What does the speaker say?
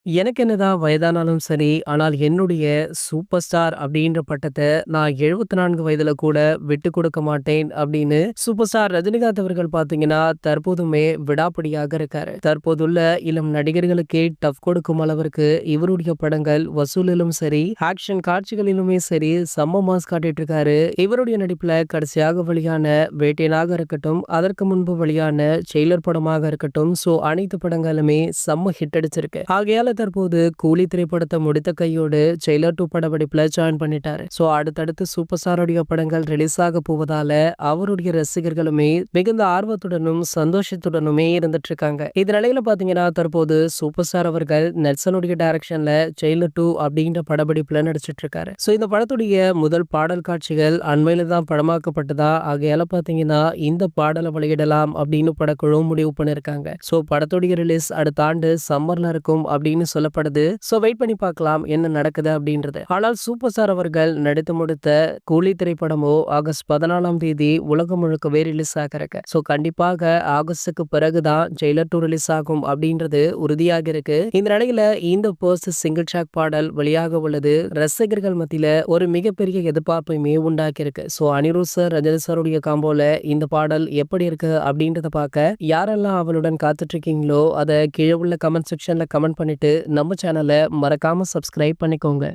எனக்கு என்னதான் வயதானாலும் சரி, ஆனால் என்னுடைய சூப்பர் ஸ்டார் அப்படின்ற பட்டத்த நான் 74 வயதுல கூட விட்டுக் கொடுக்க மாட்டேன் அப்படின்னு சூப்பர் ஸ்டார் ரஜினிகாந்த் அவர்கள் பார்த்தீங்கன்னா, தற்போதுமே விடாப்பிடியாக இருக்காரு. தற்போதுள்ள இளம் நடிகர்களுக்கே டஃப் கொடுக்கும் அளவிற்கு இவருடைய படங்கள் வசூலிலும் சரி, ஆக்ஷன் காட்சிகளிலுமே சரி செம்ம மாஸ் காட்டிட்டு இருக்காரு. இவருடைய நடிப்புல கடைசியாக வெளியான வேட்டையனாக இருக்கட்டும், அதற்கு முன்பு வெளியான ஜெயிலர் படமாக இருக்கட்டும், அனைத்து படங்களுமே செம்ம ஹிட் அடிச்சிருக்கு. ஆகையால தற்போது கூலி திரைப்படத்தை முடித்த கையோடு ஜெயிலர் 2 படப்பிடிப்புல ஜாயின் பண்ணிட்டாரு. அடுத்தடுத்து சூப்பர் ஸ்டாருடைய படங்கள் ரிலீஸ் ஆக போவதால அவருடைய ரசிகர்களுமே மிகுந்த ஆர்வத்துடனும் சந்தோஷத்துடனுமே இருந்துட்டு இருக்காங்க. இந்த நிலையில பாத்தீங்கன்னா தற்போது சூப்பர் ஸ்டார் அவர்கள் நெல்சனுடைய டைரக்ஷன்ல ஜெயிலர் 2 அப்படின்ற படப்பிடிப்புல நடிச்சிட்டு இருக்காரு. இந்த படத்துடைய முதல் பாடல் காட்சிகள் அண்மையில தான் படமாக்கப்பட்டதா. ஆகையால பாத்தீங்கன்னா இந்த பாடலை வெளியிடலாம் அப்படின்னு படக்குழு முடிவு பண்ணிருக்காங்க. படத்துடைய ரிலீஸ் அடுத்த ஆண்டு சம்மர்ல இருக்கும் அப்படின்னு சொல்லப்படுது. வெயிட் பண்ணி பார்க்கலாம் என்ன நடக்குது அப்படின்றது. ஆனால் சூப்பர் ஸ்டார் அவர்கள் நடித்து முடித்த கூலி திரைப்படமோ ஆகஸ்ட் 14ஆம் தேதி உலகம் முழுக்கவே ரிலீஸ் ஆகிறக்கு. கண்டிப்பாக ஆகஸ்டுக்கு பிறகுதான் ஜெயிலர் 2 ரிலீஸ் ஆகும் அப்படின்றது உறுதியாக இருக்கு. இந்த நிலையில இந்த பர்ஸ் சிங்கிள் ட்ராக் பாடல் வெளியாக உள்ளது ரசிகர்கள் மத்தியில ஒரு மிகப்பெரிய எதிர்பார்ப்பையுமே உண்டாக்கி இருக்கு. அனிருத் சார் ரஜினி சாருடைய காம்போல இந்த பாடல் எப்படி இருக்கு அப்படின்றத பார்க்க யாரெல்லாம் அவளுடன் காத்துட்டு இருக்கீங்களோ அதை கீழே உள்ள கமெண்ட் செக்ஷன்ல கமெண்ட் பண்ணிட்டு நம்ம சேனலை மறக்காம சப்ஸ்கிரைப் பண்ணிக்கோங்க.